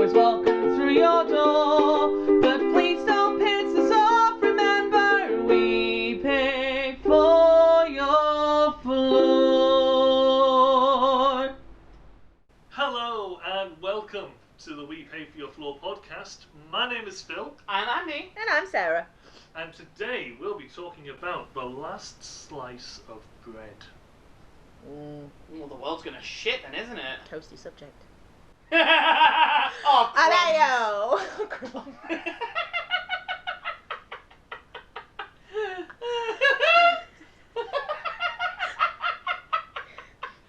always welcome through your door, but please don't piss us off. Remember, we pay for your floor. Hello and welcome to the We Pay For Your Floor podcast. My name is Phil. And I'm me. And I'm Sarah. And today we'll be talking about the last slice of bread. Well, the world's gonna shit then, isn't it? Toasty subject. Oh, Aleo! crumbs.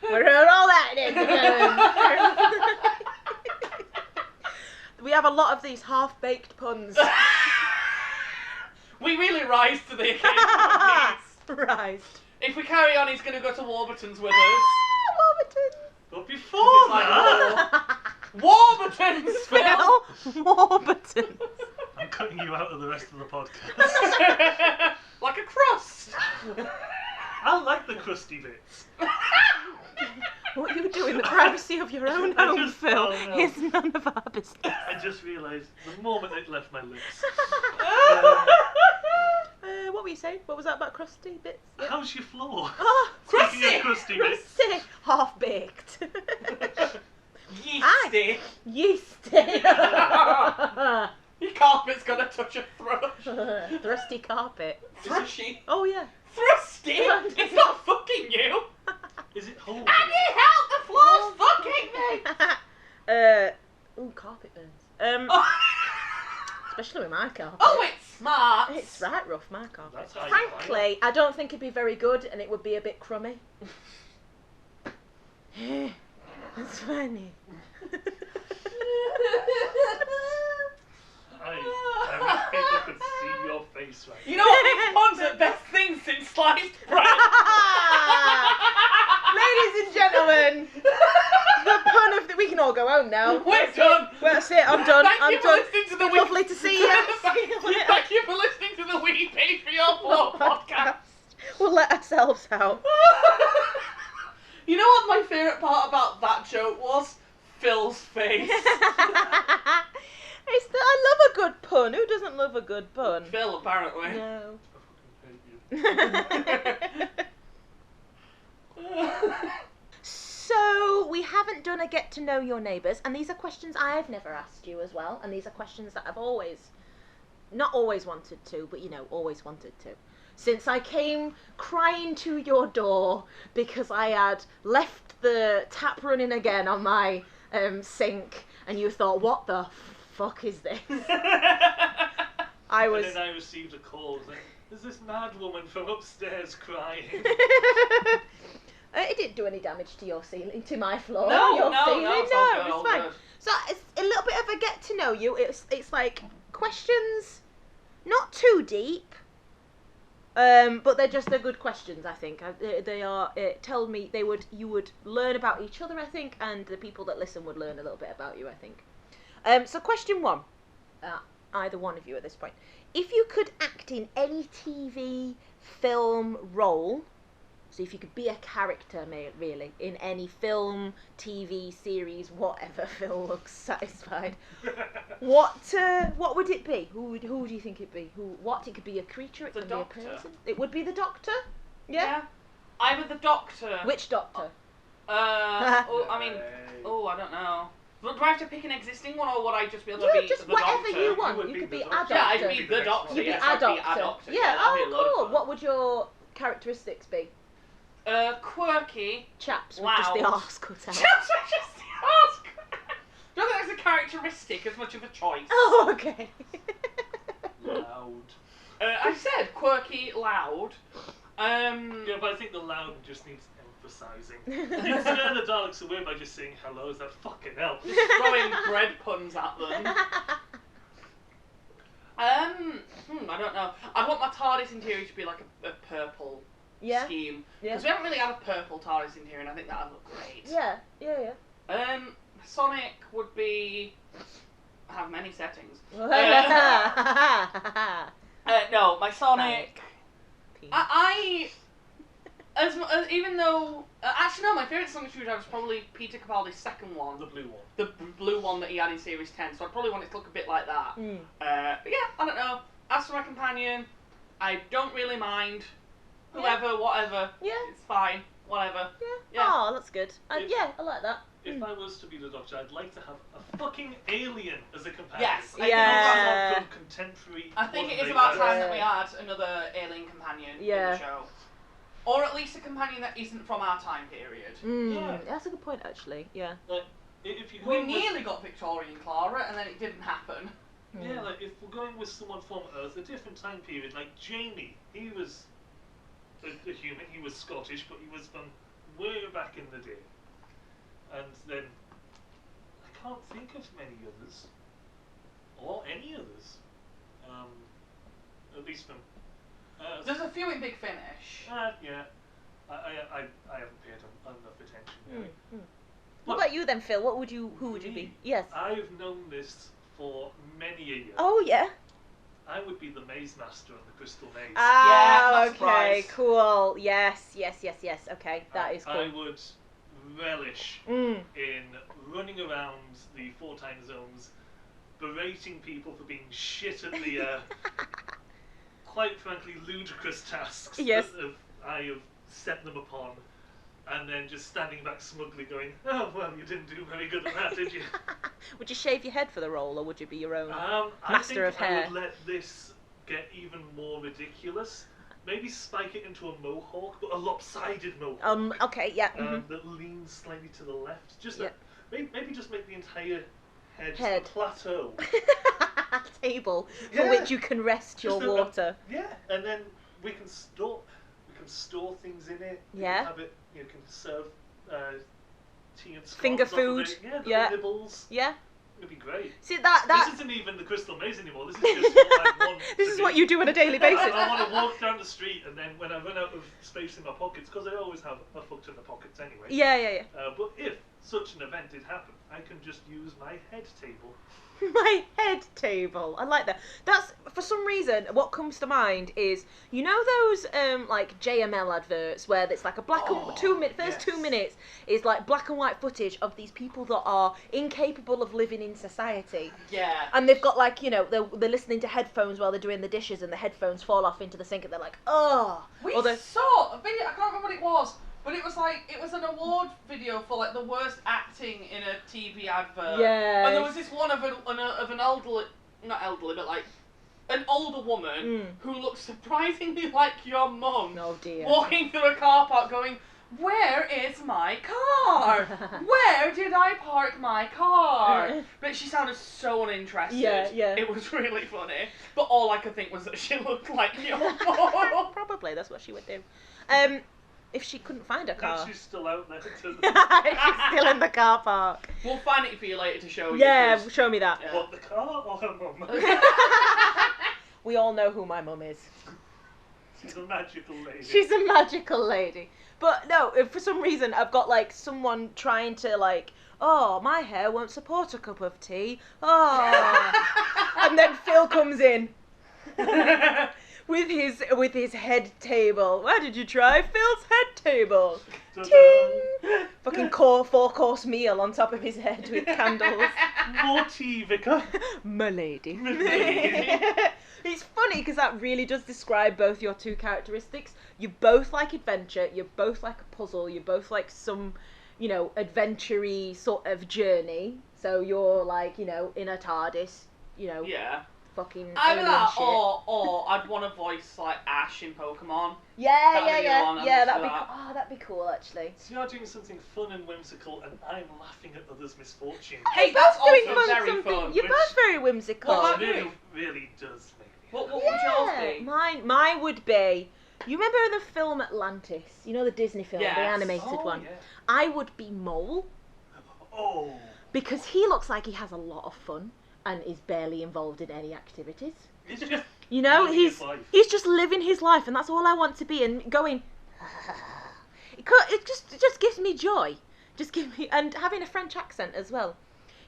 We're all that in. We have a lot of these half-baked puns. We really rise to the occasion. Right. If we carry on, he's going to go to Warburton's with us. Warburton. But before that, Warburton's, Phil! Warburton. I'm cutting you out of the rest of the podcast. Like a crust. I like the crusty bits. What you do in the privacy of your own I home, just- Phil, oh, no. is none of our business. I just realised the moment it left my lips. What were you saying? What was that about crusty bits? Yep. How's your floor? Oh, Speaking of crusty bits. crusty, half-baked. Yeasty. Yeasty. Your carpet's got to touch your throat. Thrusty carpet. Thrushy. Oh yeah. Thrusty? It's not fucking you. Is it holy? I need help, the floor's fucking me. Ooh, carpet burns. Oh. Especially with my carpet. Oh, it's smart. It's right rough, my carpet. That's how you Frankly, I don't think it'd be very good, and it would be a bit crummy. That's funny. I wish people could see your face right You know what? These puns are the best things since sliced bread. Ladies and gentlemen, the pun of the... We can all go home now. We're done. That's it, I'm done. Thank I'm you for done. listening to the Lovely to see you. Thank you for listening to the We Pay For Your Floor podcast. We'll let ourselves out. You know what my favourite part about that joke was? Phil's face. I love a good pun. Who doesn't love a good pun? Phil, apparently. No. I fucking hate you. So, we haven't done a get to know your neighbours, and these are questions I've never asked you as well, and these are questions that I've not always wanted to, but always wanted to. Since I came crying to your door because I had left the tap running again on my sink, and you thought, what the fuck is this? And then I received a call saying, "Is this mad woman from upstairs crying?" It didn't do any damage to your ceiling, to my floor. No, your no, ceiling. no, it's all good, it's all fine. good. So it's a little bit of a get to know you. It's like questions, not too deep, but they're good questions. I think they are. Tell me you would learn about each other. I think, and the people that listen would learn a little bit about you. I think. So question one, either one of you at this point, if you could act in any TV, film role. So if you could be a character, really, in any film, TV, series, whatever, Phil looks satisfied. What would it be? Who do you think it'd be? It could be a creature, it The could Doctor. be a person. It would be the Doctor? Yeah? Either the Doctor. Which Doctor? I don't know. Do I have to pick an existing one, or would I just be able to Yeah, be just the whatever Doctor? you want. You would You be could the be a Doctor. Doctor. Yeah, I'd be the Doctor. You'd be Yes, a I'd be Doctor. a Doctor. Yeah, that'd be a oh load of cool. fun. What would your characteristics be? Quirky. Chaps with just the Loud. arse cut out. Just ask. I don't think that's a characteristic as much of a choice. Oh, okay. Loud. I said quirky, loud. Yeah, but I think the loud just needs emphasising. You scare the Daleks away by just saying hello. Is that fucking hell? Throwing bread puns at them. I don't know. I want my TARDIS interior to be like a purple Yeah. scheme. Yeah. Because we haven't really had a purple TARDIS interior, and I think that'd look great. Yeah. Sonic would be... have many settings. No, my Sonic... I even though Actually, no, my favourite Sonic screwdriver was probably Peter Capaldi's second one. The blue one. The blue one that he had in Series 10, so I'd probably want it to look a bit like that. But yeah, I don't know. As for my companion, I don't really mind. Whoever, whatever. Yeah. It's fine. Whatever. Yeah. Oh, that's good. Yeah, I like that. If I was to be the Doctor, I'd like to have a fucking alien as a companion. Yes. Yeah. From contemporary. I think it is about time that we had another alien companion in the show. Or at least a companion that isn't from our time period. Yeah. That's a good point, actually. Yeah. Like, if you we nearly got Victorian Clara, and then it didn't happen. Yeah, like if we're going with someone from Earth, a different time period, like Jamie, he was a human, he was Scottish, but he was from way back in the day. And then, I can't think of many others, or any others, at least from... There's a few in Big Finish. Yeah, I haven't paid enough attention yet. What about you then, Phil? Who would you be? Yes. I've known this for many a year. Oh, yeah. I would be the Maze Master on the Crystal Maze. Ah, okay, cool. Yes. Okay, that is cool. I would relish in running around the 4 time zones, berating people for being shit at the quite frankly ludicrous tasks that I have set them upon, and then just standing back smugly going, oh well, you didn't do very good at that, did you? Would you shave your head for the role, or would you be your own master of hair? I would let this get even more ridiculous. Maybe spike it into a mohawk, but a lopsided mohawk. Okay, yeah. That leans slightly to the left. Just maybe just make the entire head. A plateau. Table for which you can rest your water. And then we can store things in it. You can have it. You can serve tea and scones. Finger food. The nibbles. Yeah. It'd be great. See that This isn't even the Crystal Maze anymore. This is just what I want. This is what you do on a daily basis. I want to walk down the street, and then when I run out of space in my pockets, because I always have a fuck ton of pockets anyway. Yeah. But if such an event did happen, I can just use my head table. My head table. I like that. That's, for some reason, what comes to mind is, you know those like JML adverts where it's like a black and 2 minutes is like black and white footage of these people that are incapable of living in society. Yeah. And they've got like, you know, they're listening to headphones while they're doing the dishes, and the headphones fall off into the sink, and they're like, oh. We saw a video. I can't remember what it was. But it was an award video for like the worst acting in a TV advert. Yeah. And there was this one of an elderly, not elderly, but like an older woman who looked surprisingly like your mum. Oh dear. Walking through a car park going, where is my car? Where did I park my car? But she sounded so uninterested. Yeah. It was really funny. But all I could think was that she looked like your mum. Probably, that's what she would do. If she couldn't find her car. And she's still out there. She's still in the car park. We'll find it for you later to show you. Yeah, show me that. What, the car or her mum? We all know who my mum is. She's a magical lady. She's a magical lady. But no, for some reason I've got like someone trying to like, oh, my hair won't support a cup of tea. Oh. And then Phil comes in. With his head table. Why did you try Phil's head table? Ting! Fucking 4-course meal on top of his head with candles. More tea, Vicar. M'lady. It's funny because that really does describe both your two characteristics. You both like adventure, you both like a puzzle, you both like some, you know, adventure-y sort of journey. So you're like, you know, in a TARDIS, you know. Yeah. Fucking either that shit. or I'd want to voice like Ash in Pokemon. Yeah, that'd be cool actually. So you're doing something fun and whimsical, and I'm laughing at others' misfortune. Hey, You're that's both doing also fun, very fun. You're both very whimsical. Well, It really does make me. What would yours be? Mine would be. You remember the film Atlantis? You know the Disney film, Yes. the animated one. Yeah. I would be Mole Oh. because he looks like he has a lot of fun and is barely involved in any activities. It's just You know, living his life. he's just living his life, and that's all I want to be. And going, it just gives me joy. Just give me, and having a French accent as well.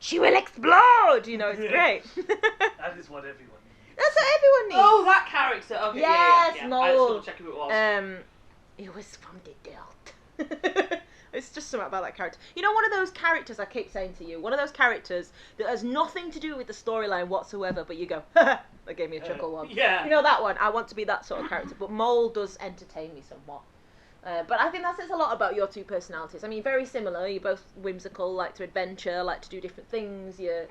She will explode. You know, it's great. That is what everyone needs. That's what everyone needs. Oh, that character. Okay, Yes, yeah. Mole. I just want to check who it was. It was from the dirt. It's just something about that character. You know, one of those characters I keep saying to you, one of those characters that has nothing to do with the storyline whatsoever, but you go, that gave me a chuckle one. Yeah. You know that one? I want to be that sort of character, but Mole does entertain me somewhat. But I think that says a lot about your two personalities. I mean, very similar. You're both whimsical, like to adventure, like to do different things. You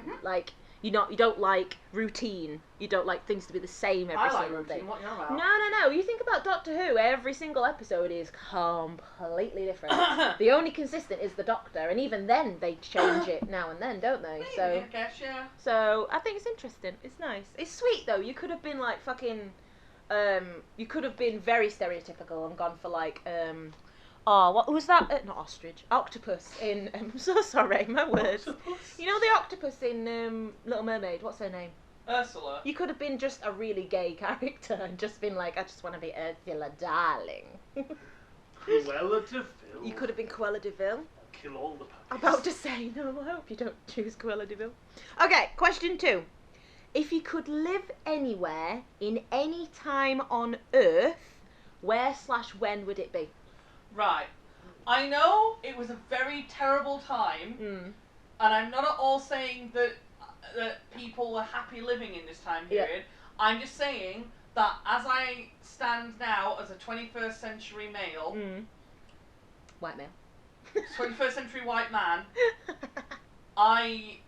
you don't like routine. You don't like things to be the same every single day. What you're about. No. You think about Doctor Who. Every single episode is completely different. The only consistent is the Doctor, and even then they change it now and then, don't they? Maybe, So I guess, yeah. So I think it's interesting. It's nice. It's sweet though. You could have been like fucking. You could have been very stereotypical and gone for like what was that? Not ostrich, octopus in. I'm so sorry, my words. Octopus? You know the octopus in Little Mermaid. What's her name? Ursula. You could have been just a really gay character and just been like, I just want to be Ursula, darling. Cruella de Vil. You could have been Cruella de Vil. Kill all the puppies. About to say, no, I hope you don't choose Cruella de Vil. Okay, question 2. If you could live anywhere in any time on Earth, where/when would it be? Right. I know it was a very terrible time, and I'm not at all saying that people were happy living in this time period. Yeah. I'm just saying that as I stand now as a 21st century male, White male. 21st century white man, I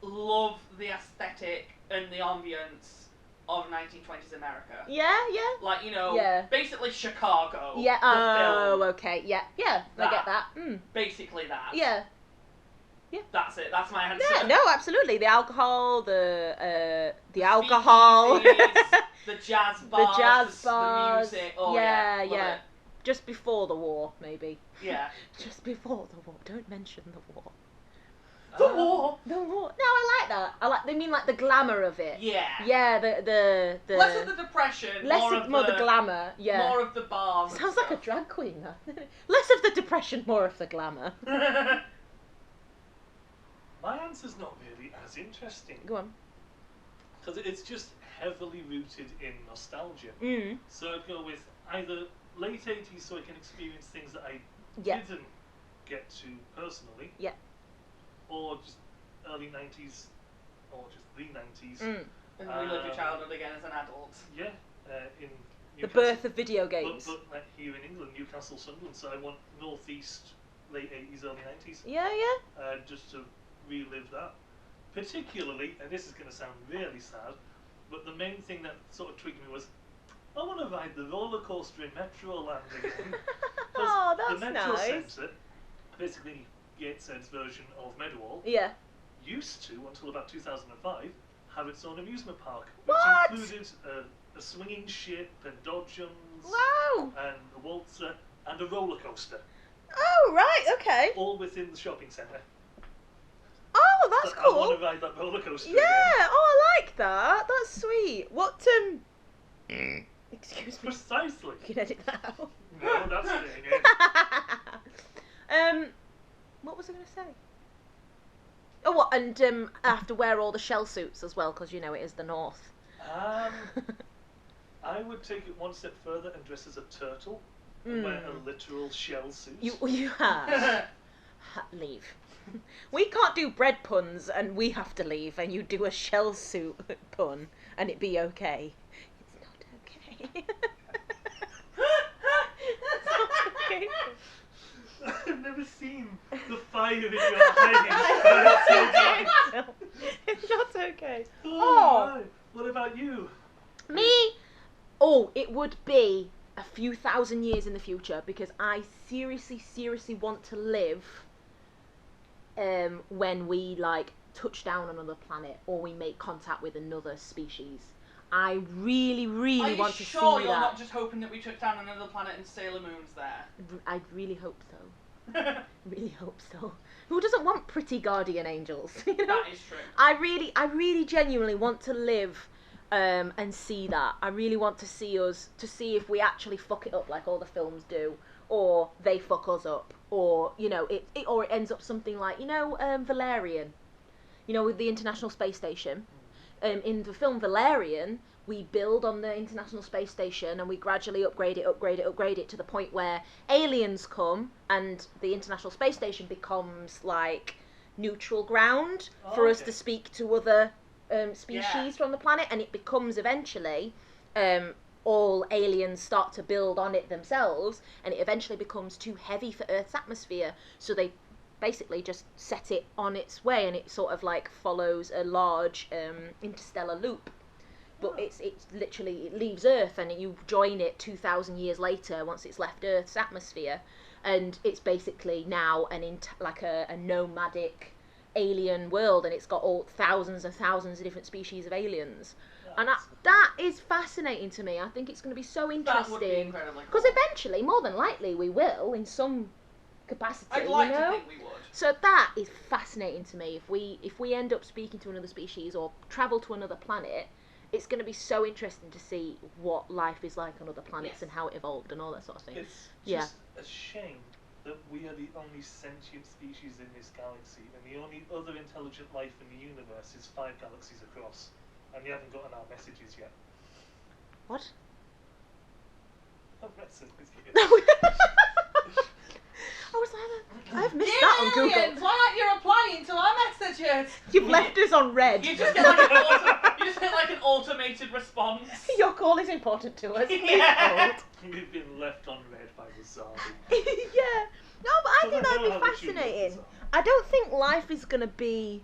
love the aesthetic and the ambience of 1920s America. Yeah. Like, you know, Yeah. basically Chicago. Yeah. the film. Okay. Yeah. I get that. Basically that. Yeah. That's it. That's my answer. Yeah. No, absolutely. The alcohol, the alcohol, Speakeasies, the jazz bars, bars. the music. Oh, yeah. love it. Just before the war, maybe. Yeah. Just before the war. Don't mention the war. The war. The war. No, I like that. They mean like the glamour of it. Yeah. Yeah, the Less of the depression. more the glamour. Yeah. More of the bars. Sounds like a drag queen, that. Less of the depression, more of the glamour. My answer's not really as interesting. Go on. Because it's just heavily rooted in nostalgia. So I'd go with either late 80s so I can experience things that I didn't get to personally. Yeah. Or just early 90s, or just the 90s. And relive your childhood again as an adult. Yeah. In The Newcastle. birth of video games. But like here in England, Newcastle, Sunderland, so I want northeast, late 80s, early 90s. Yeah. Just to relive that. Particularly, and this is going to sound really sad, but the main thing that sort of tweaked me was, I want to ride the roller coaster in Metroland again. Oh, that's the Metro nice. Centre, basically Gateshead's version of Meadowhall, Yeah. used to, until about 2005, have its own amusement park, which What? included a swinging ship and dodgems Wow. and a waltzer and a roller coaster, Oh, right. Okay. all within the shopping centre. Oh, that's So cool. I want to ride that roller coaster Yeah. again. Oh, I like that. That's sweet. What Excuse me. Precisely. You can edit that out. No, that's staying in. What was I going to say? Oh, what? And I have to wear all the shell suits as well because you know it is the North. I would take it one step further and dress as a turtle and wear a literal shell suit. You have leave. We can't do bread puns and we have to leave, and you do a shell suit pun and it be okay. It's not okay. It's not okay. I've never seen the fire in your eyes. It's not okay. Oh, right. What about you? Me? Oh, it would be a few thousand years in the future because I seriously want to live when we like touch down on another planet or we make contact with another species. I really want to see that. Are you sure you're not just hoping that we touch down on another planet and Sailor Moon's there? I really hope so. Really hope so. Who doesn't want pretty guardian angels? You know? That is true. I really genuinely want to live and see that. I really want to see us, to see if we actually fuck it up like all the films do, or they fuck us up, or you know, it ends up something like, you know, Valerian, you know, with the International Space Station. in the film Valerian, we build on the International Space Station and we gradually upgrade it to the point where aliens come and the International Space Station becomes like neutral ground for us to speak to other species from the planet, and it becomes eventually all aliens start to build on it themselves, and it eventually becomes too heavy for Earth's atmosphere, so they basically just set it on its way, and it sort of like follows a large interstellar loop. But it's literally, it leaves Earth and you join it 2,000 years later once it's left Earth's atmosphere, and it's basically now like a nomadic alien world, and it's got all thousands and thousands of different species of aliens. And that is fascinating to me. I think it's going to be so interesting. That would be incredibly because cool. eventually, more than likely, we will in some capacity. I'd like to think we would. So that is fascinating to me. If we end up speaking to another species or travel to another planet, it's going to be so interesting to see what life is like on other planets and how it evolved and all that sort of thing. It's just a shame that we are the only sentient species in this galaxy, and the only other intelligent life in the universe is 5 galaxies across, and you haven't gotten our messages yet. What? I've read some I was like, I've missed that on Google. Aliens, why aren't you replying to our messages? You've left us on red. You just get like an automated response. Your call is important to us. Yeah. We've been left on red by Wasabi. Yeah. No, but I think that'd be fascinating. I don't think life is going to be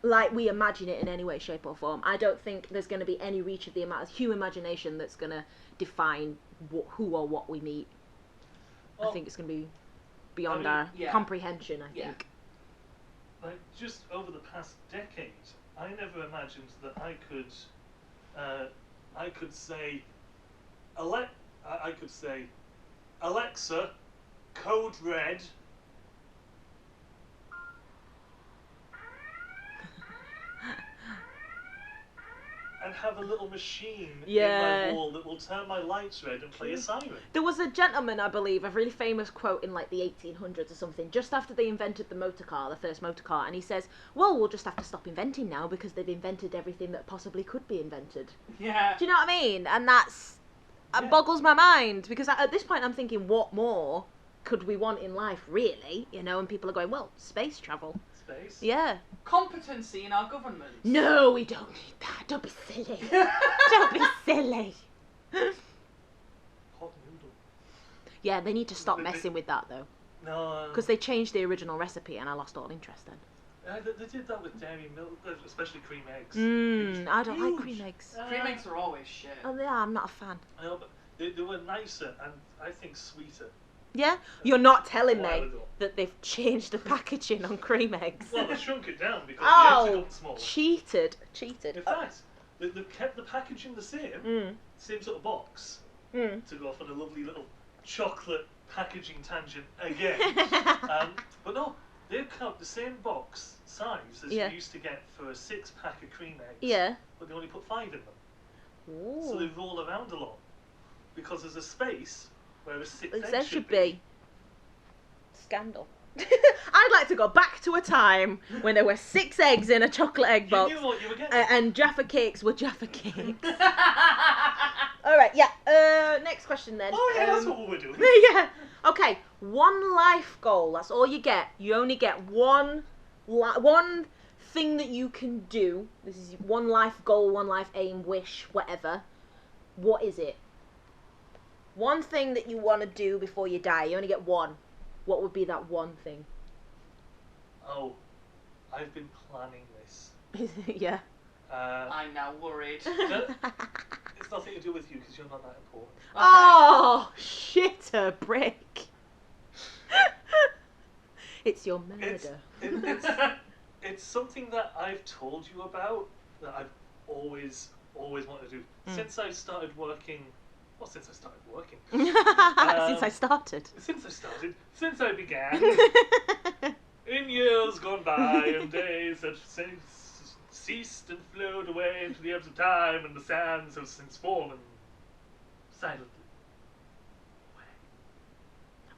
like we imagine it in any way, shape or form. I don't think there's going to be any reach of the human imagination that's going to define who or what we meet. I think it's going to be beyond our comprehension, I think. Like, just over the past decade, I never imagined that I could say, Alexa, code red. And have a little machine in my wall that will turn my lights red and play a siren. There was a gentleman, I believe, a really famous quote in like the 1800s or something, just after they invented the motor car, the first motor car, and he says, well, we'll just have to stop inventing now because they've invented everything that possibly could be invented. Yeah. Do you know what I mean? And that's boggles my mind, because at this point I'm thinking, what more could we want in life, really? You know, and people are going, well, space travel. Space? Yeah. Competency in our government. No, we don't need that. Don't be silly. Don't be silly. Hot noodle. Yeah, they need to stop messing with that, though. No. Because they changed the original recipe and I lost all interest then. They did that with dairy milk, especially cream eggs. I don't like cream eggs. Cream eggs are always shit. Oh, yeah, I'm not a fan. I know, but they were nicer and I think sweeter. Yeah? You're not telling me that they've changed the packaging on cream eggs. Well, they shrunk it down because the eggs have gotten smaller. Cheated. In fact, they've kept the packaging the same sort of box, to go off on a lovely little chocolate packaging tangent again. But no, they've kept the same box size as you used to get for a 6-pack of cream eggs. Yeah. But they only put 5 in them. Ooh. So they roll around a lot. Because there's a space where a 6 eggs there should be. Scandal. I'd like to go back to a time when there were 6 eggs in a chocolate egg box. You knew what you were getting. And Jaffa cakes were Jaffa cakes. Alright, yeah. Next question then. Oh yeah, that's what we're doing. Yeah. Okay, one life goal. That's all you get. You only get one thing that you can do. This is one life goal, one life aim, wish, whatever. What is it? One thing that you want to do before you die. You only get one. What would be that one thing? Oh, I've been planning this. Yeah. I'm now worried. It's nothing to do with you because you're not that important. Okay. Oh, shit a brick. It's your murder. It's something that I've told you about that I've always wanted to do since I started working. Well, since I started working. Since I began. In years gone by and days that since ceased and flowed away into the ebbs of time, and the sands have since fallen silently away.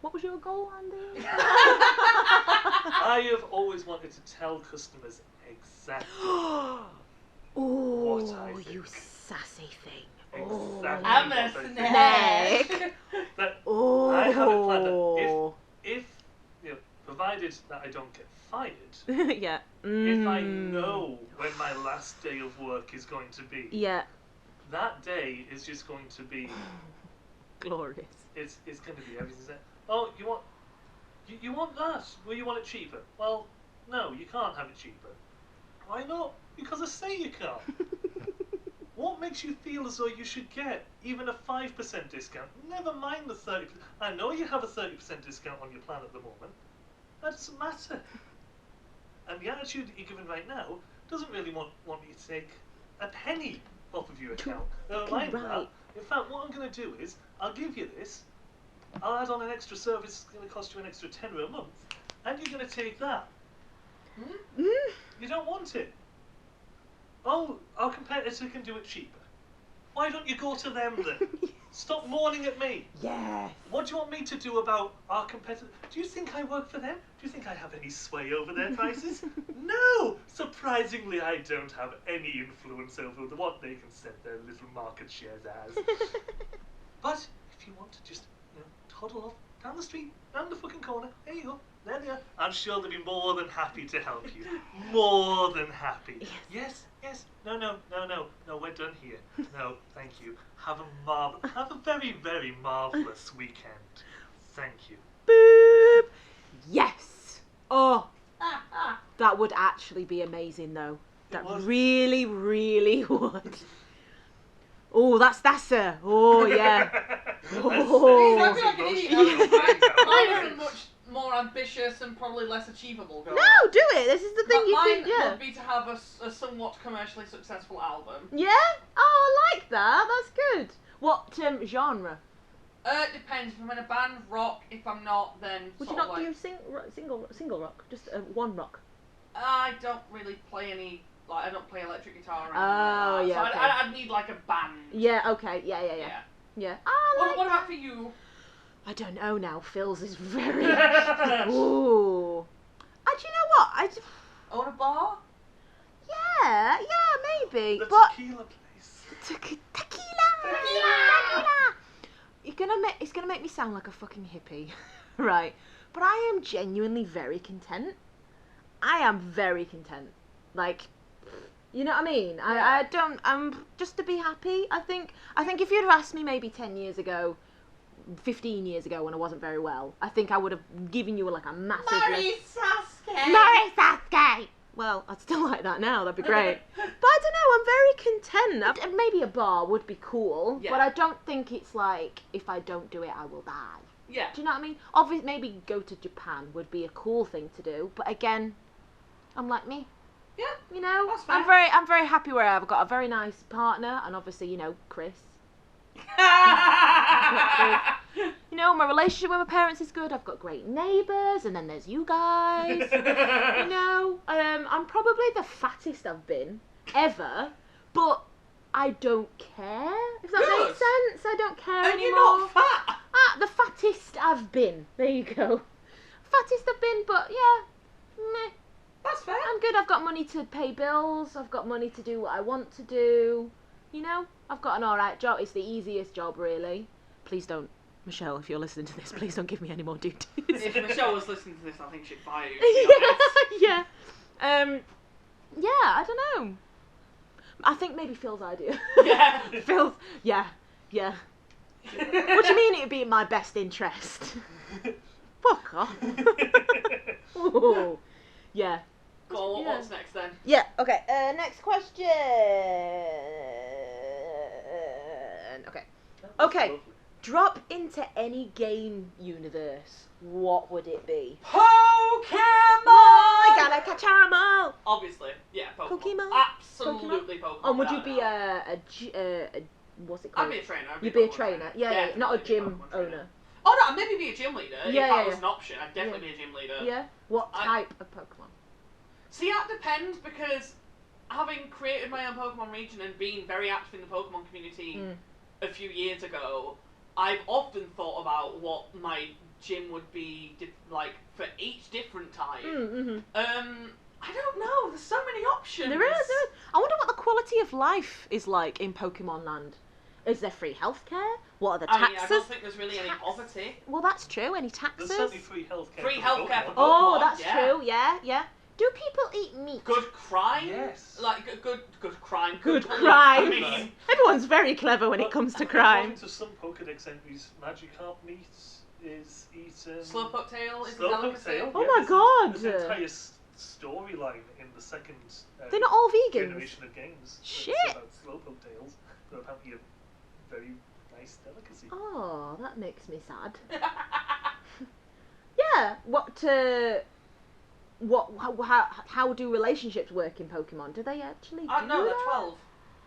What was your goal, Andy? I have always wanted to tell customers exactly Oh, what I think. you sassy thing. Exactly. I'm a what I think. snake. That Oh. I have it planned that if provided that I don't get fired, Yeah. if I know when my last day of work is going to be, Yeah. that day is just going to be Glorious. It's going to be everything. Oh, you want that? Well, you want it cheaper? Well, no, you can't have it cheaper. Why not? Because I say you can't. What makes you feel as though you should get even a 5% discount? Never mind the 30%. I know you have a 30% discount on your plan at the moment. That doesn't matter. And the attitude that you're given right now doesn't really want me to take a penny off of your account. Never mind that. In fact, what I'm going to do is, I'll give you this, I'll add on an extra service that's going to cost you an extra £10 a month, and you're going to take that. You don't want it. Oh, our competitor can do it cheaper. Why don't you go to them then? Stop mourning at me. Yes. What do you want me to do about our competitor? Do you think I work for them? Do you think I have any sway over their prices? No! Surprisingly, I don't have any influence over what they can set their little market shares as. But if you want to just, toddle off down the street, down the fucking corner, there you go. There they are. I'm sure they'll be more than happy to help you. More than happy. Yes. No, we're done here. No, thank you. Have a very, very marvellous weekend. Thank you. Boop. Yes. Oh, that would actually be amazing, though. That really, really would. Oh, that's her. Oh, yeah. Oh. I feel like an idiot. Mine isn't much more ambitious and probably less achievable goal. No, do it. This is the thing you think. Mine would be to have a somewhat commercially successful album. Yeah? Oh, I like that. That's good. What genre? It depends. If I'm in a band, rock. If I'm not, then Would you not do single rock? Just one rock? I don't really play any. I don't play electric guitar or anything like that. Yeah. So okay. I'd need like a band. Yeah. Okay. Yeah. What about for you? I don't know now. Phil's is very. Ooh. Do you know what? Own a bar? Yeah, maybe. The but tequila place. Tequila. It's gonna make me sound like a fucking hippie, right? But I am genuinely very content. I am very content. Like, you know what I mean? Yeah. I'm just to be happy. I think if you'd have asked me maybe 10 years ago, 15 years ago when I wasn't very well, I think I would have given you like a massive... Marry Sasuke! Well, I'd still like that now, that'd be great. But I don't know, I'm very content. Maybe a bar would be cool, but I don't think it's like, if I don't do it, I will die. Yeah. Do you know what I mean? Obviously, maybe go to Japan would be a cool thing to do, but again, I'm like me. Yeah, you know, that's fair. I'm very happy where I've got a very nice partner, and obviously, Chris. You know, my relationship with my parents is good. I've got great neighbours, and then there's you guys. You know, I'm probably the fattest I've been ever, but I don't care. If that makes sense, I don't care anymore. And you're not fat. The fattest I've been. There you go. Fattest I've been, but yeah, meh. That's fair. I'm good. I've got money to pay bills. I've got money to do what I want to do. You know, I've got an alright job. It's the easiest job, really. Please don't, Michelle, if you're listening to this, please don't give me any more duties. If Michelle was listening to this, I think she'd fire you. Yeah. Yeah, I don't know. I think maybe Phil's idea. Yeah. Phil's, yeah. What do you mean it would be in my best interest? Fuck off. Ooh. Yeah. Go on, what's next then? Yeah, okay. Next question. Okay. Drop into any game universe. What would it be? Pokemon! I gotta catch 'em all. Obviously, yeah, Pokemon. Absolutely Pokemon. And would you be a what's it called? I'd be a trainer. You'd be a trainer. Yeah, not a gym owner. Oh no, I'd maybe be a gym leader. If that was an option, I'd definitely be a gym leader. Yeah. What type of Pokemon? See, that depends, because having created my own Pokemon region and being very active in the Pokemon community a few years ago, I've often thought about what my gym would be like for each different type. I don't know. There's so many options. There is. I wonder what the quality quality of life is like in Pokemon Land? Is there free healthcare? What are the taxes? I don't think there's really any poverty. Well, that's true. Any taxes? There's certainly free healthcare. Free healthcare for Pokemon. Oh, that's true. Yeah. Do people eat meat? Good crime. Yes. Like good crime. Good police. crime. I mean, Everyone's very clever when it comes to crime. According to some Pokedex entries, Magikarp meat is eaten. Slowpoke tail is a Slowpoke delicacy. tail. Oh Yeah, my god. There's an entire storyline in the second They're not all vegans. generation of games. Shit. It's about Slowpoke tails. They're apparently a very nice delicacy. Oh, that makes me sad. Yeah. How do relationships work in Pokemon? Do they actually do No, they're that? 12.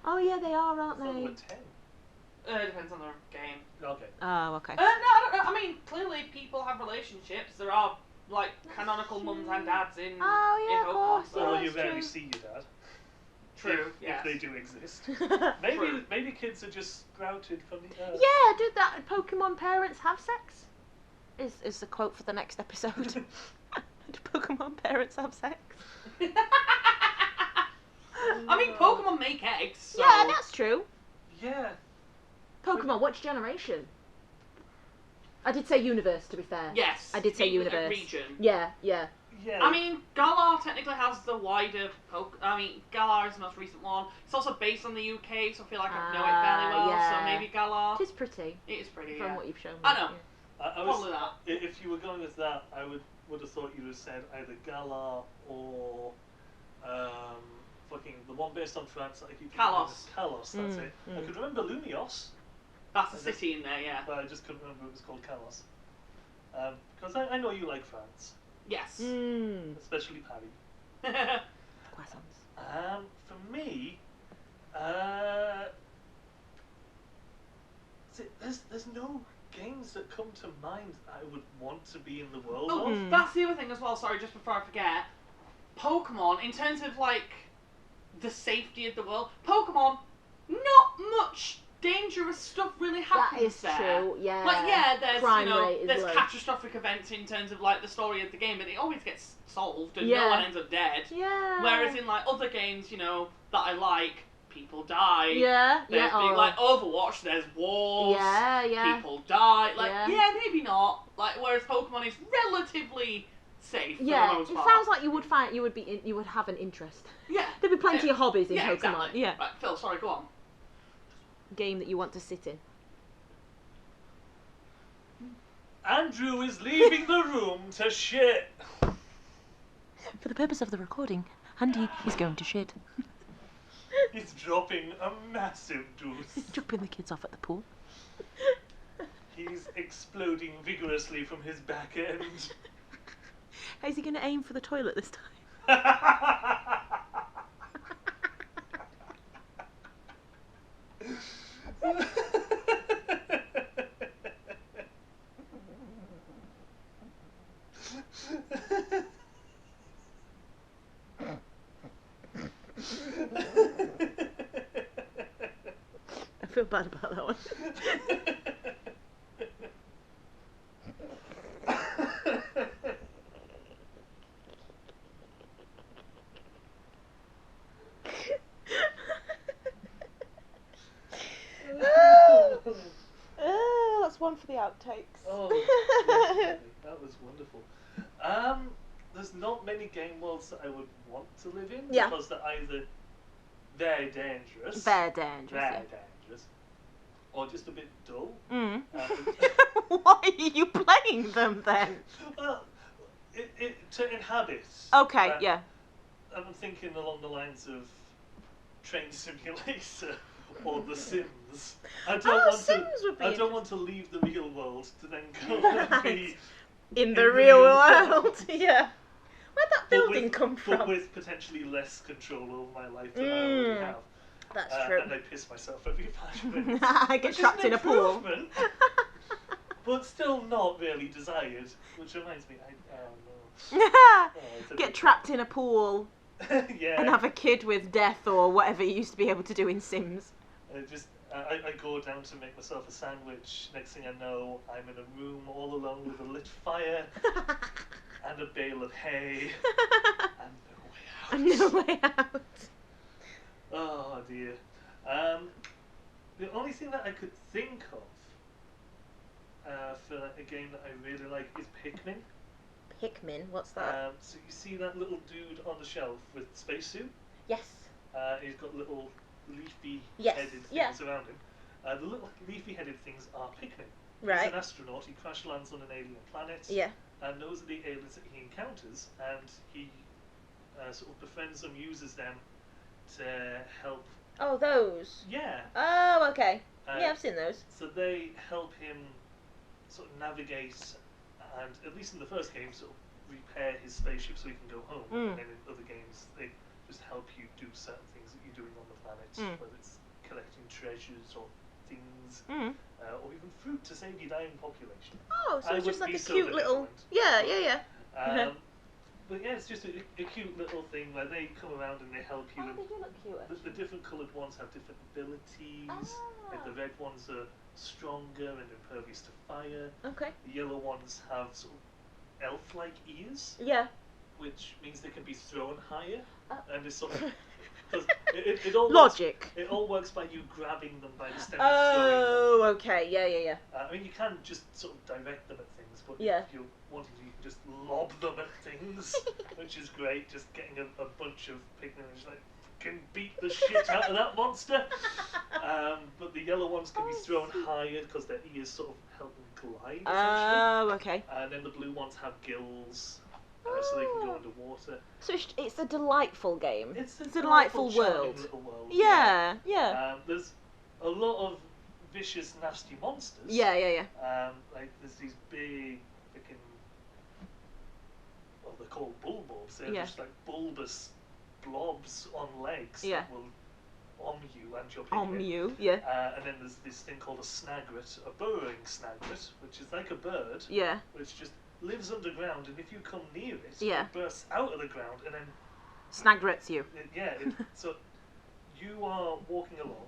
Oh yeah, they are, aren't I thought they? there were 10. Depends on the game. Okay. Oh, okay. No, I don't know. I mean, clearly people have relationships. There are like canonical mums and dads in Oh, yeah, in of Pokemon. course, So. Well, that's you rarely true. see your dad. True. If Yes. they do exist. True. Maybe kids are just sprouted from the earth. Yeah, do that Pokemon parents have sex? Is the quote for the next episode. Do Pokemon parents have sex? I mean, Pokemon make eggs. So. Yeah, that's true. Yeah. Pokemon, which generation? I did say universe, to be fair. Yes. I did say universe. Region. Yeah. Yeah. I mean, Galar technically has the wider Galar is the most recent one. It's also based on the UK, so I feel like I know it fairly well. yeah. So maybe Galar. It is pretty, It is pretty. from Yeah. what you've shown me. I know. I Probably that. If you were going with that, I would have thought you would have said either Galar or fucking the one based on France that I keep Kalos. Kalos, that's it. I could remember Lumios, That's a city in there, yeah. but I just couldn't remember it was called Kalos. Because I know you like France, Yes. especially Paris. Croissants. For me, there's no games that come to mind that I would want to be in the world of. That's the other thing as well, sorry, just before I forget. Pokemon, in terms of, like, the safety of the world, Pokemon, not much dangerous stuff really happens That is there. true, yeah. Like, yeah, there's, Crime rate is there's low. catastrophic events in terms of, like, the story of the game, but it always gets solved and Yeah. no one ends up dead. Yeah. Whereas in, like, other games, that I like, people die. Yeah, There's big, like, Overwatch, there's wars. Yeah. People die. Like, Yeah. maybe not. Like, whereas Pokemon is relatively safe for the Yeah, most it part. sounds like you would have an interest. Yeah. There'd be plenty of hobbies in Yeah, Pokemon. exactly. Yeah. Right, Phil, sorry, go on. Game that you want to sit in. Andrew is leaving the room to shit. For the purpose of the recording, Andy is going to shit. He's dropping a massive deuce. Dropping the kids off at the pool. He's exploding vigorously from his back end. Is he going to aim for the toilet this time? I feel bad about that one. That's one for the outtakes. Oh, definitely. That was wonderful. There's not many game worlds that I would want to live in because they're either very dangerous, Very dangerous. or just a bit dull. Why are you playing them then? Well, to inhabit. Okay, yeah. I'm thinking along the lines of Train Simulator or The Sims. I don't want to leave the real world to then go and be in the real world. Yeah. Where'd that building come But from? with potentially less control over my life than I already have. That's true. And I piss myself every 5 minutes. I get trapped in a pool. Improvement, but still not really desired. Which reminds me, Get trapped in a pool yeah. and have a kid with death or whatever you used to be able to do in Sims. I go down to make myself a sandwich. Next thing I know, I'm in a room all alone with a lit fire and a bale of hay and no way out. No way out. Oh dear. The only thing that I could think of for a game that I really like is Pikmin. Pikmin, what's that? So you see that little dude on the shelf with spacesuit? Yes. He's got little leafy Yes. headed things around him. The little leafy headed things are Pikmin. Right. He's an astronaut, he crash lands on an alien planet. Yeah. And those are the aliens that he encounters, and he sort of befriends them, uses them to help. Oh, those? Yeah. Oh, okay. Yeah, I've seen those. So they help him sort of navigate, and at least in the first game, sort of repair his spaceship so he can go home. And then in other games, they just help you do certain things that you're doing on the planet, whether it's collecting treasures or things, or even fruit to save your dying population. Oh, so it's just like a so cute little... Yeah. But yeah, it's just a cute little thing where they come around and they help you. Oh, they do look cute, actually. The different coloured ones have different abilities. Like the red ones are stronger and impervious to fire. Okay. The yellow ones have sort of elf-like ears. Yeah. Which means they can be thrown higher. And it's sort of... It all Logic. It all works by you grabbing them by the stem and Oh, throwing them. okay. Yeah. I mean, you can just sort of direct them at things, but Yeah. if you're wanting to, you can just lob them at things, which is great. Just getting a bunch of Pikmin and just like, can beat the shit out of that monster. But the yellow ones can be thrown higher because their ears sort of help them glide, essentially. Oh, okay. And then the blue ones have gills. So they can go underwater. So it's a delightful game. It's a delightful charming world. little world. Yeah. There's a lot of vicious, nasty monsters. Yeah. Like there's these big, freaking, well, they're called bulbobs. They're just like bulbous blobs on legs that will you and your Pikmin. You, yeah. And then there's this thing called a snagret, a burrowing snagret, which is like a bird. Yeah. Which just lives underground, and if you come near it, Yeah. it bursts out of the ground and then Snagrets you. So you are walking along,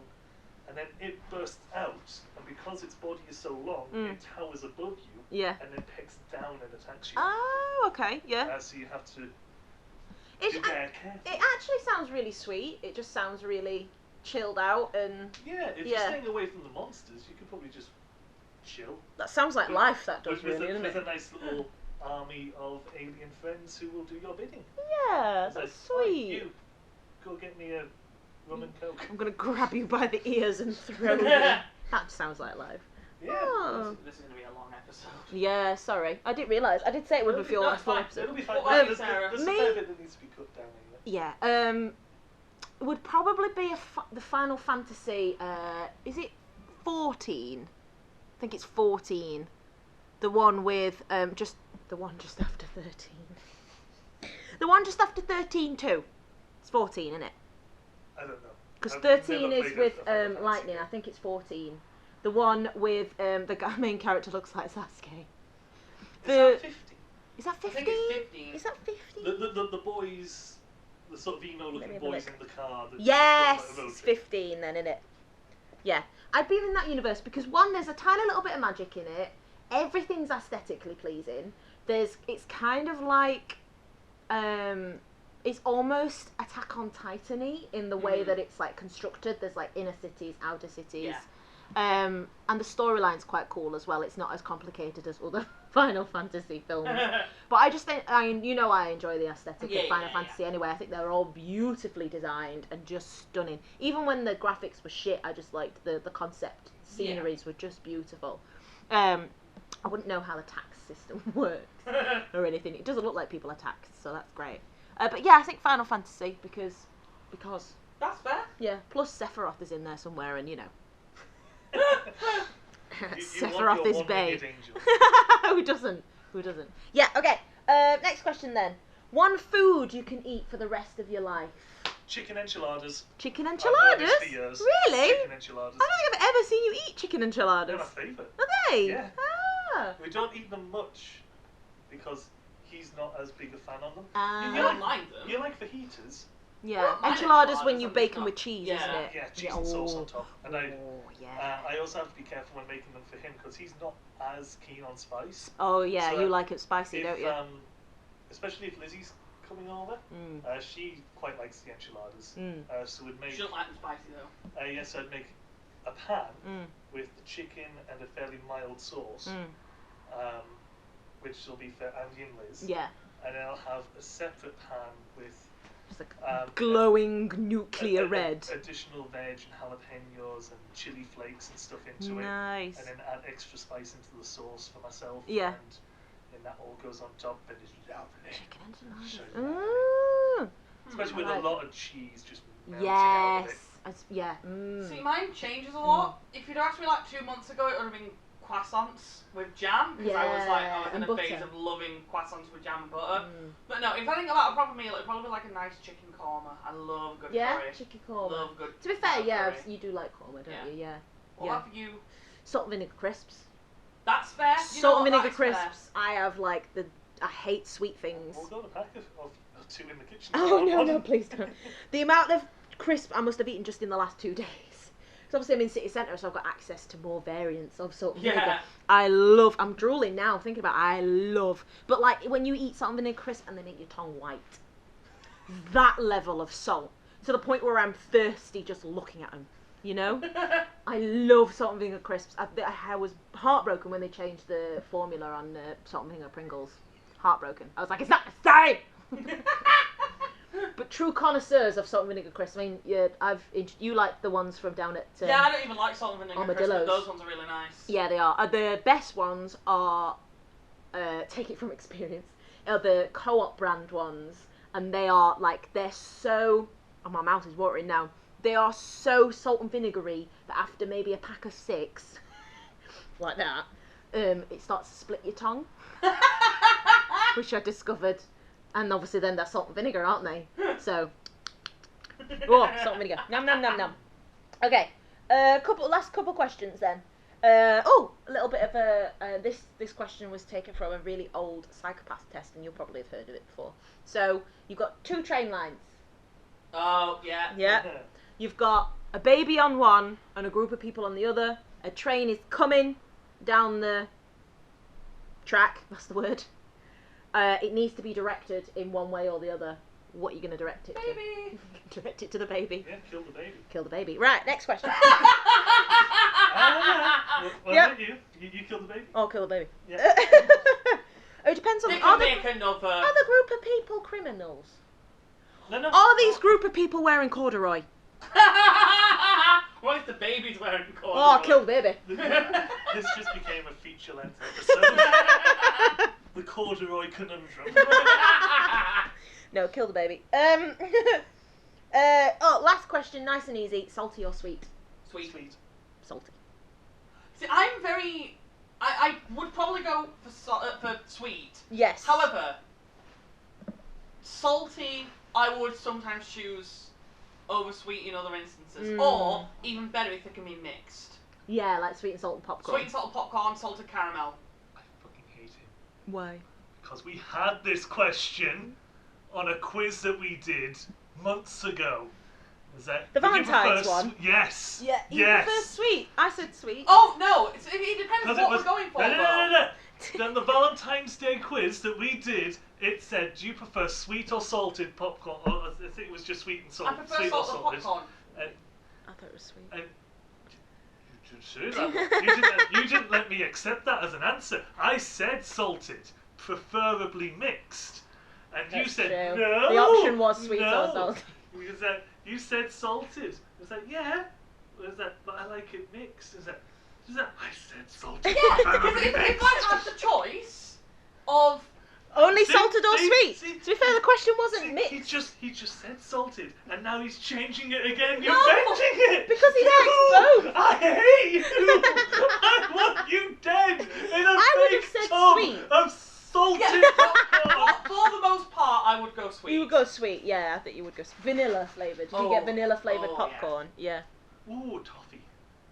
and then it bursts out, and because its body is so long, it towers above you, Yeah. and then pegs down and attacks you. Oh, okay, yeah. So you have to be It very careful. actually sounds really sweet. It just sounds really chilled out, and Yeah, if you're staying away from the monsters, you could probably just chill. that sounds like life. That does with really, doesn't with it? a nice little army of alien friends who will do your bidding. Yeah, It's that's like, "Oi, sweet. you, go get me a rum and coke." I'm gonna grab you by the ears and throw you. That sounds like life. Yeah. Oh. This is going to be a long episode. Yeah, sorry. I didn't realise. I did say it would be for a full episode. It'll be fine. What about There's you, Sarah? a fair bit that needs to be cut down anyway. Yeah, it would probably be the Final Fantasy, is it 14? I think it's 14. The one with, the one just after 13. The one just after 13 too. It's 14, isn't it? I don't know. Because I've 13 never is played with a Final Fantasy Lightning. game. I think it's 14. The one with the main character looks like Sasuke. Is that 50? Is that 15? I think it's 15. Is that 15? The boys, the sort of emo-looking boys in the car. That Yes, just look like a road it's trip. 15 then, innit? Yeah, I'd be in that universe because one, there's a tiny little bit of magic in it. Everything's aesthetically pleasing. It's kind of like, it's almost Attack on Titan-y in the way that it's like constructed. There's like inner cities, outer cities. Yeah. And the storyline's quite cool as well. It's not as complicated as other Final Fantasy films. But I just think, I enjoy the aesthetic of Final Fantasy anyway. I think they're all beautifully designed and just stunning. Even when the graphics were shit, I just liked the concept. Sceneries were just beautiful. I wouldn't know how the tax system works or anything. It doesn't look like people are taxed, so that's great. But yeah, I think Final Fantasy because That's fair. yeah. Plus Sephiroth is in there somewhere, and you know. You Sephiroth want is your bae. one-legged angel. Who doesn't? Yeah, okay. Next question then. One food you can eat for the rest of your life. Chicken enchiladas. Chicken I've enchiladas? known this for years. Really? Chicken enchiladas. I don't think I've ever seen you eat chicken enchiladas. They're my favourite. Are they? Yeah. Ah. We don't eat them much because he's not as big a fan of them. You don't mind them. You like fajitas? Yeah, Well, my enchiladas when enchiladas you are bake just them not- with cheese, yeah. isn't it? Yeah, cheese and sauce on top. And Oh, yeah. I also have to be careful when making them for him because he's not as keen on spice. Oh, yeah, So you like it spicy, If, don't you? especially if Lizzie's coming over. She quite likes the enchiladas. So we'd make. She doesn't like them spicy though. Yes, so I'd make a pan with the chicken and a fairly mild sauce, which will be for Andy and Liz. Yeah. And then I'll have a separate pan with just like glowing nuclear red. Additional veg and jalapenos and chili flakes and stuff into it. Nice. And then add extra spice into the sauce for myself. Yeah. And then that all goes on top and it's lovely. Chicken enchiladas. So, especially with a lot of cheese just melting out of it. Yeah. See, mine changes a lot. If you'd asked me like 2 months ago, it would have been croissants with jam, because I was in a phase of loving croissants with jam and butter. But no, if I think about a proper meal, it'd probably be like a nice chicken korma. I love good curry. Yeah, chicken korma. Love good. To be fair, curry. you do like korma, don't you? Yeah. What have you? Salt and vinegar crisps. That's fair. Salt and vinegar crisps. Fair. I have like I hate sweet things. We'll go to pack of 2 in the kitchen. Oh no, please don't. The amount of crisp I must have eaten just in the last 2 days. Obviously I'm in city centre, so I've got access to more variants of salt and vinegar. I'm drooling now thinking about it. But like when you eat salt and vinegar crisp and they make your tongue white, that level of salt, to the point where I'm thirsty just looking at them, you know? I love salt and vinegar crisps. I was heartbroken when they changed the formula on salt and vinegar Pringles. Heartbroken. I was like, it's not the same! But true connoisseurs of salt and vinegar crisps. I mean, you like the ones from down at I don't even like salt and vinegar crisps, but those ones are really nice. Yeah, they are. The best ones are, take it from experience, are the Co-op brand ones, and they are like, they're so, my mouth is watering now, they are so salt and vinegary that after maybe a pack of 6, like that, it starts to split your tongue, which I discovered. And obviously then they're salt and vinegar, aren't they? So, salt and vinegar. Nom nom nom nom. Okay, last couple questions then. A little bit of this question was taken from a really old psychopath test, and you'll probably have heard of it before. So you've got 2 train lines. Oh yeah. Yeah. You've got a baby on one and a group of people on the other. A train is coming down the track. That's the word. It needs to be directed in one way or the other. What are you going to direct it to? Direct it to the baby. Yeah, kill the baby. Kill the baby. Right, next question. What about you? You kill the baby? Oh, kill the baby. Yeah. It depends on are the group of people criminals? No. Are these group of people wearing corduroy? What if the baby's wearing corduroy? Oh, kill the baby. This just became a feature-length episode. The corduroy conundrum. No, kill the baby. Last question, nice and easy. Salty or sweet? Sweet. Salty. See, I would probably go for sweet. Yes. However, salty I would sometimes choose over sweet in other instances. Or, even better, if it can be mixed. Yeah, like sweet and salted popcorn. Sweet and salted popcorn, salted caramel. I fucking hate him. Why? Because we had this question on a quiz that we did months ago. Is that the Valentine's one? Yes. Yeah, you prefer sweet. I said sweet. Oh, no, it depends what we're going for. No. Then the Valentine's Day quiz that we did, it said, do you prefer sweet or salted popcorn? Or I think it was just sweet and salted. I prefer salted popcorn. I thought it was sweet. You didn't let me accept that as an answer. I said salted, preferably mixed. And That's you said, true. no. The option was sweet or salted. You said salted. I was like, yeah. But I like it mixed. I said salted. Yeah, because if I had the choice of only salted or sweet. To be fair, the question wasn't mixed. He just said salted, and now he's changing it again. You're bending it because he likes both. I hate you. I want you dead in a big tub of salted popcorn. For the most part, I would go sweet. You would go sweet, yeah. I think you would go vanilla flavoured. Did you get vanilla flavoured popcorn? Yeah. Ooh, toffee.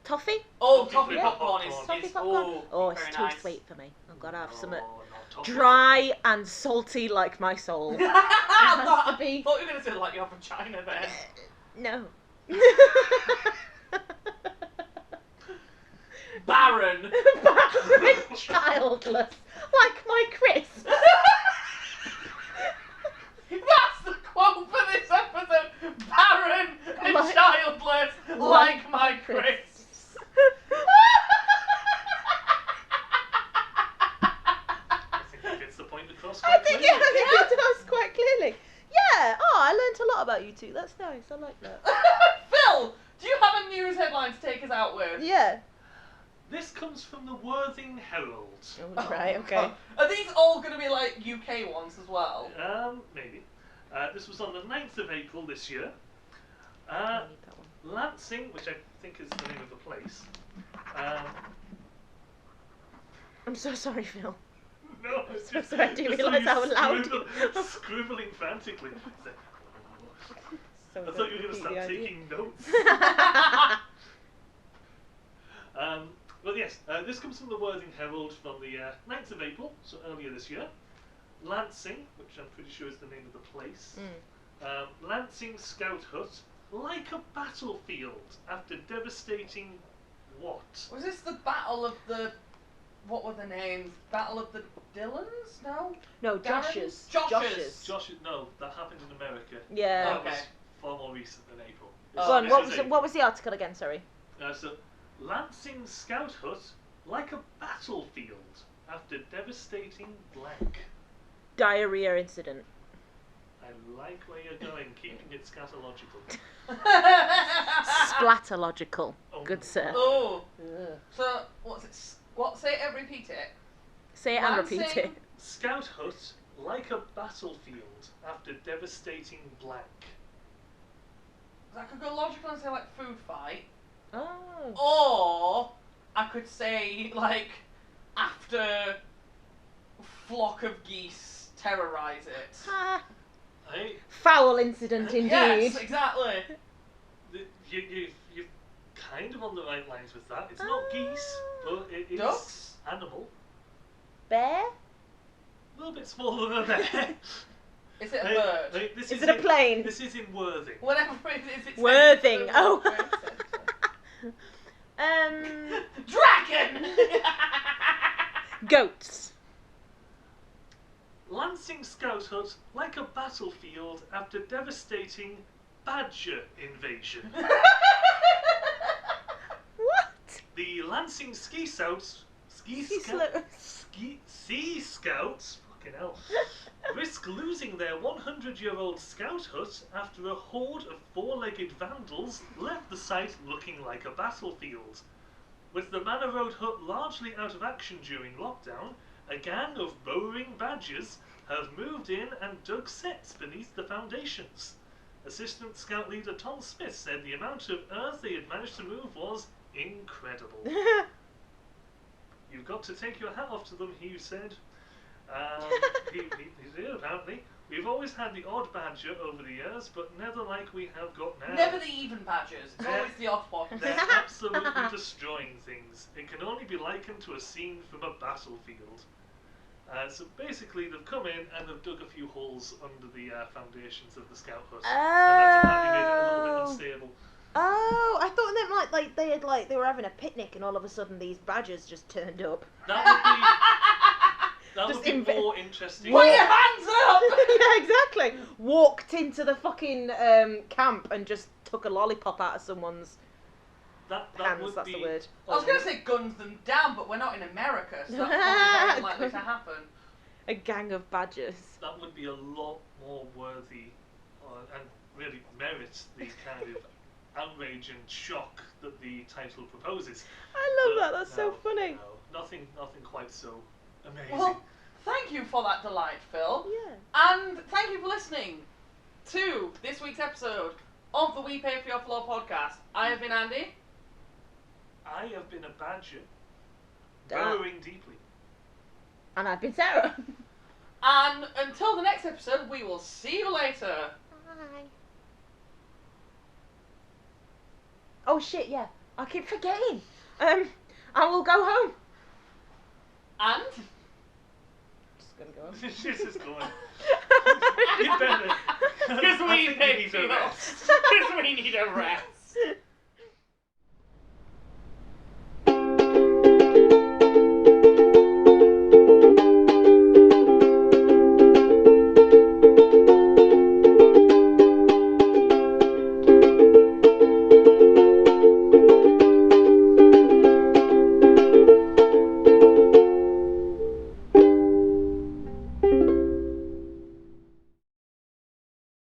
Toffee? Oh, toffee popcorn is popcorn. Oh, it's too nice. sweet for me. I've got to have some dry and salty like my soul. It has to be. I thought you were going to say like your vagina then. No. Barren. Barren childless. Like my Chris. That's the quote for this episode. Barren and Like- childless, like my crisps. I think that gets the point across I quite think clearly. it does quite clearly. Yeah. Oh, I learnt a lot about you two. That's nice. I like that. Phil, do you have a news headline to take us out with? Yeah. This comes from the Worthing Herald. Oh, right. Okay. Are these all going to be like UK ones as well? Maybe. This was on the 9th of April this year. I need that one. Lansing, which I think is the name of the place. I'm so sorry, Phil. No, it's So just, sorry, I didn't just realise how loud scribbling frantically. So I thought you were going to start taking notes. Well, yes, this comes from the Worthing Herald from the 9th of April, so earlier this year. Lansing, which I'm pretty sure is the name of the place. Lansing Scout Hut, like a battlefield after devastating what? Was this the Battle of the... What were the names? Battle of the Dylans? No? No, Darrens? Josh's. Josh, no, that happened in America. Yeah. That Okay. was far more recent than April. Oh, Go on. This What is was April. what was the article again? Sorry. So, Lansing Scout Hut, like a battlefield after devastating blank. Diarrhea incident. I like where you're going, keeping it scatological. Splatological. Oh. Good sir. Oh. Ugh. So, what's it? What? Say it, repeat it. Say it and repeat it. Lansing. Scout Hut, like a battlefield after devastating blank. I could go logical and say like food fight. Oh. Or I could say like after flock of geese terrorise it. Ah, Hey, foul incident indeed. Yes, exactly. You're kind of on the right lines with that. It's not geese, but it is Ducks? animal. Bear? A little bit smaller than a bear. Is it a bird? Hey, this Is it a plane? This is in Worthing. Whatever it is, it's Worthing. Oh. Dragon. Goats. Lansing Scout Hut, like a battlefield after devastating badger invasion. What? The Lansing Sea Scouts, fucking hell, risk losing their 100-year-old scout hut after a horde of four-legged vandals left the site looking like a battlefield. With the Manor Road hut largely out of action during lockdown, a gang of burrowing badgers have moved in and dug sets beneath the foundations. Assistant Scout Leader Tom Smith said the amount of earth they had managed to move was incredible. You've got to take your hat off to them, he said. He did, apparently. We've always had the odd badger over the years, but never like we have got now. Never the even badgers. It's always the odd ones. They're absolutely destroying things. It can only be likened to a scene from a battlefield. So basically, they've come in and they've dug a few holes under the foundations of the scout hut, and that's apparently made it a little bit unstable. Oh, I thought they might they were having a picnic and all of a sudden these badgers just turned up. That Just would be more interesting. Put your hands up! Yeah, exactly. Walked into the fucking camp and just took a lollipop out of someone's That hands. would That's be the word. I was going to say guns them down, but we're not in America, so that's probably very unlikely to happen. A gang of badgers. That would be a lot more worthy and really merits the kind of outrage and shock that the title proposes. I love But that. That's so funny. No, nothing quite so amazing. Well, thank you for that delight, Phil. Yeah. And thank you for listening to this week's episode of the We Pay For Your Floor podcast. I have been Andy. I have been a badger, Damn. burrowing deeply. And I've been Sarah. And until the next episode, we will see you later. Bye. Oh shit, yeah. I keep forgetting. I will go home. And Just gonna go home. This is going. You better. because I we think pay need for a your rest. because we need a rest.